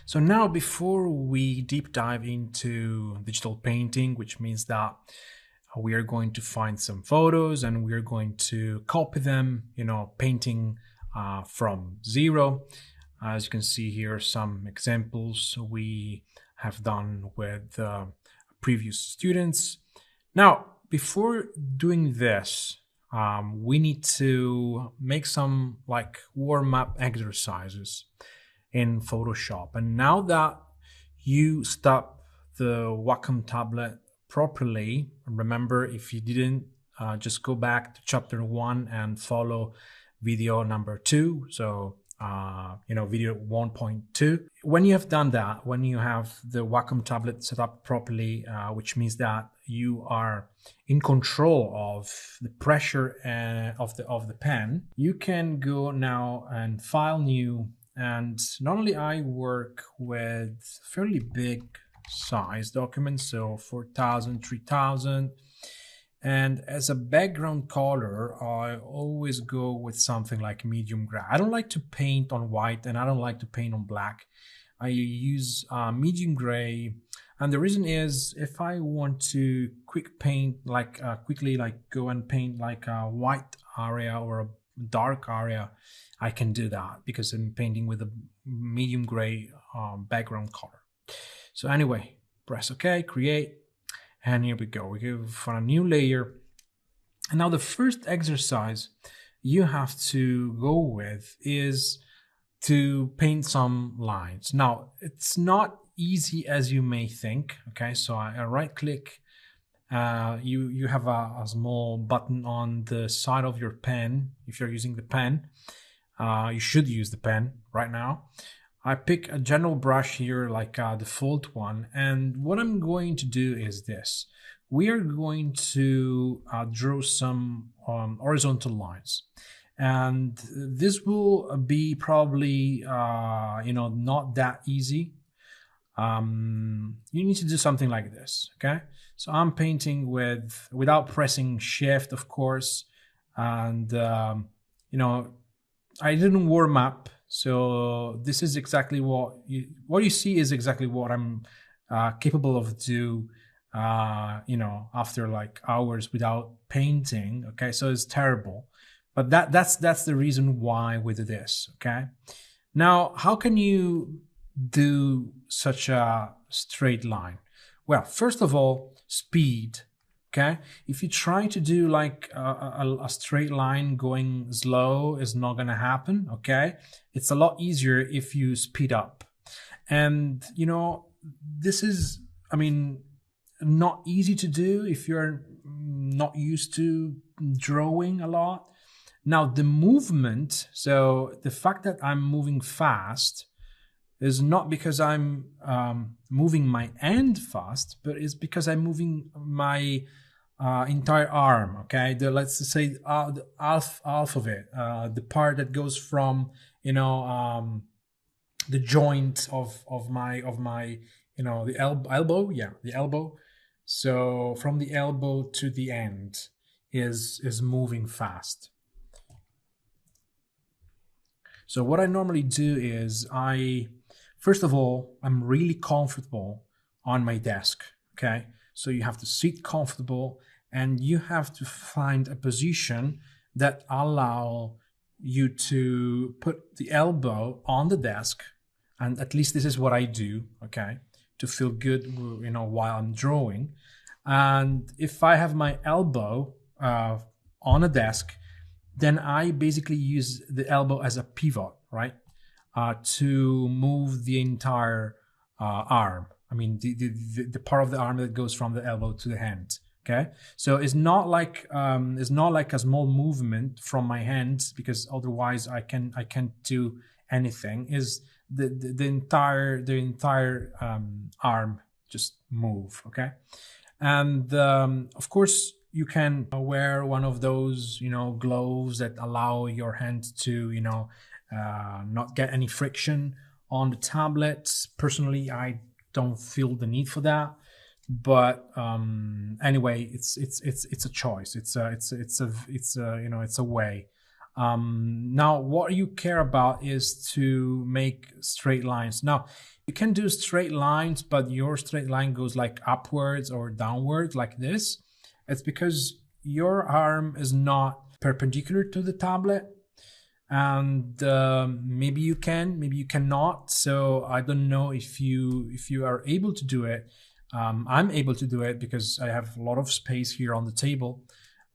So now before we deep dive into digital painting, which means that we are going to find some photos and we are going to copy them, painting from zero. As you can see here, some examples we have done with previous students. Now, before doing this, we need to make some like warm-up exercises in Photoshop. And now that you stop the Wacom tablet properly, remember, if you didn't, just go back to chapter 1 and follow video number 2. So video 1.2. When you have done that, when you have the Wacom tablet set up properly, which means that you are in control of the pressure of the pen, you can go now and file new. And normally I work with fairly big size documents, so 4000, 3000. And as a background color, I always go with something like medium gray. I don't like to paint on white and I don't like to paint on black. I use medium gray. And the reason is if I want to quickly go and paint like a white area or a dark area, I can do that because I'm painting with a medium gray background color. So anyway, press OK, create. And here we go. We go for a new layer. And now the first exercise you have to go with is to paint some lines. Now, it's not easy as you may think. Okay, so I right click. You have a small button on the side of your pen. If you're using the pen, you should use the pen right now. I pick a general brush here, like a default one. And what I'm going to do is this. We are going to draw some horizontal lines. And this will be probably, not that easy. You need to do something like this, okay? So I'm painting without pressing shift, of course. And, I didn't warm up. So this is exactly what you see is exactly what I'm capable of do, after like hours without painting. Okay, so it's terrible, but that's the reason why we do this. Okay, now how can you do such a straight line? Well, first of all, speed. Okay, if you try to do like a straight line going slow, is not going to happen. Okay, it's a lot easier if you speed up. And this is, not easy to do if you're not used to drawing a lot. Now the movement, so the fact that I'm moving fast is not because I'm moving my hand fast, but it's because I'm moving my entire arm. Okay, let's say the half of it, the part that goes from the joint of my the elbow, the elbow. So from the elbow to the end is moving fast. So what I normally do is first of all, I'm really comfortable on my desk. Okay, so you have to sit comfortable and you have to find a position that allow you to put the elbow on the desk. And at least this is what I do, okay, to feel good, while I'm drawing. And if I have my elbow on a desk, then I basically use the elbow as a pivot, right, to move the entire arm. The part of the arm that goes from the elbow to the hand. Okay, so it's not like a small movement from my hands, because otherwise I can't do anything. Is the entire arm just move? Okay, and of course you can wear one of those gloves that allow your hand to not get any friction on the tablet. Personally, I don't feel the need for that. But anyway, it's a choice. It's a way. Now, what you care about is to make straight lines. Now, you can do straight lines, but your straight line goes like upwards or downwards like this. It's because your arm is not perpendicular to the tablet, and maybe you can, maybe you cannot. So I don't know if you are able to do it. I'm able to do it because I have a lot of space here on the table.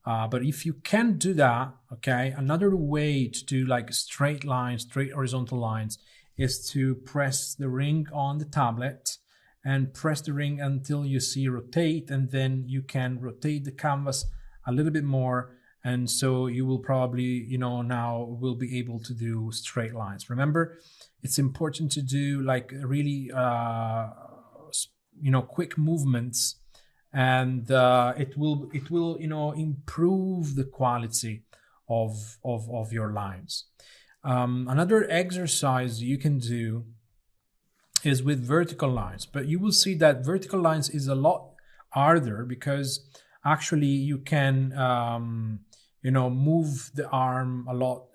But if you can do that, okay, another way to do like straight lines, straight horizontal lines, is to press the ring on the tablet and press the ring until you see rotate, and then you can rotate the canvas a little bit more, and so you will probably, now will be able to do straight lines. Remember, it's important to do like really quick movements, and it will improve the quality of your lines. Another exercise you can do is with vertical lines, but you will see that vertical lines is a lot harder because actually you can move the arm a lot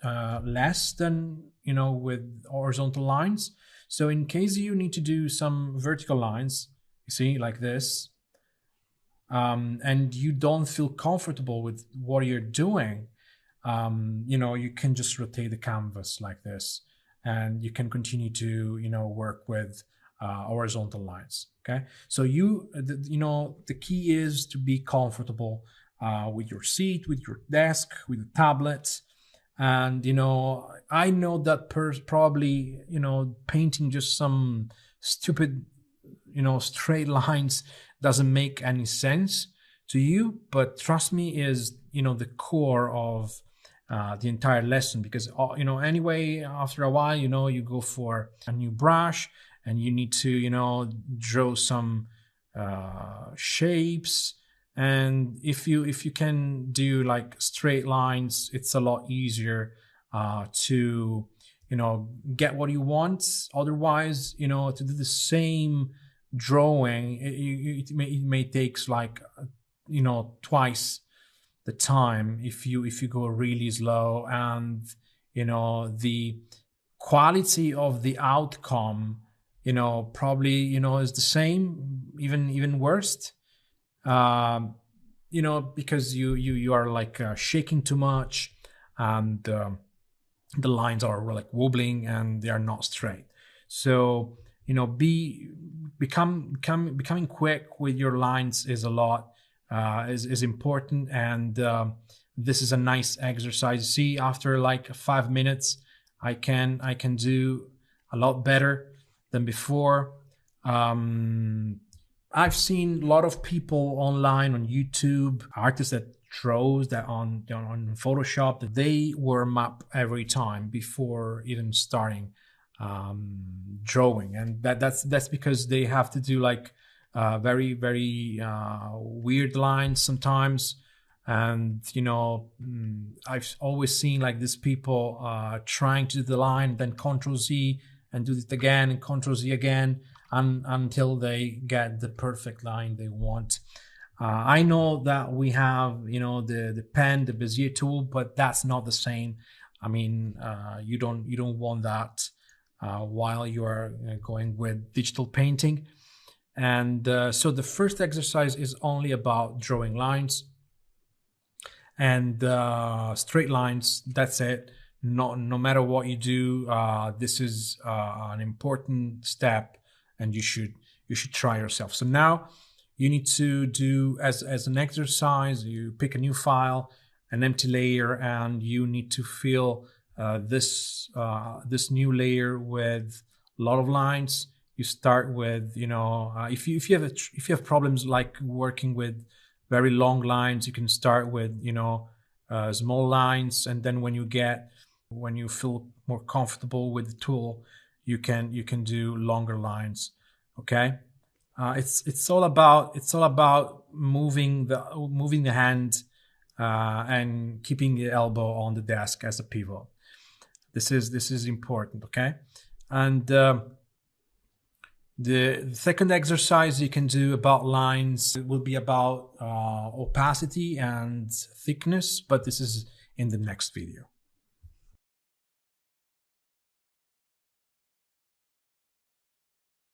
less than with horizontal lines. So in case you need to do some vertical lines, you see, like this, and you don't feel comfortable with what you're doing, you can just rotate the canvas like this, and you can continue to work with horizontal lines. Okay, so the key is to be comfortable with your seat, with your desk, with the tablet. And I know that probably painting just some stupid straight lines doesn't make any sense to you, but trust me, is the core of the entire lesson. Because anyway, after a while you go for a new brush and you need to draw some shapes, and if you can do like straight lines, it's a lot easier to get what you want. Otherwise, to do the same drawing, it may takes like twice the time if you go really slow, and the quality of the outcome probably is the same, even worse, because you are like shaking too much, and the lines are like wobbling and they are not straight. So becoming quick with your lines is a lot is important, and this is a nice exercise. See, after like 5 minutes I can do a lot better than before. I've seen a lot of people online on YouTube, artists that draws that on Photoshop, that they warm up every time before even starting drawing, and that's because they have to do like very very weird lines sometimes. And I've always seen like these people trying to do the line, then Ctrl Z and do it again, and Ctrl Z again, until they get the perfect line they want. I know that we have the pen, the Bezier tool, but that's not the same. I mean, you don't want that while you are going with digital painting. And so the first exercise is only about drawing lines and straight lines. That's it. No matter what you do, this is an important step, and you should try yourself. So now you need to do as an exercise. You pick a new file, an empty layer, and you need to fill this new layer with a lot of lines. You start with if you have problems like working with very long lines, you can start with small lines, and then when you feel more comfortable with the tool, you can do longer lines. Okay, it's all about moving the hand and keeping the elbow on the desk as a pivot. This is important. Okay, and the second exercise you can do about lines will be about opacity and thickness, but this is in the next video.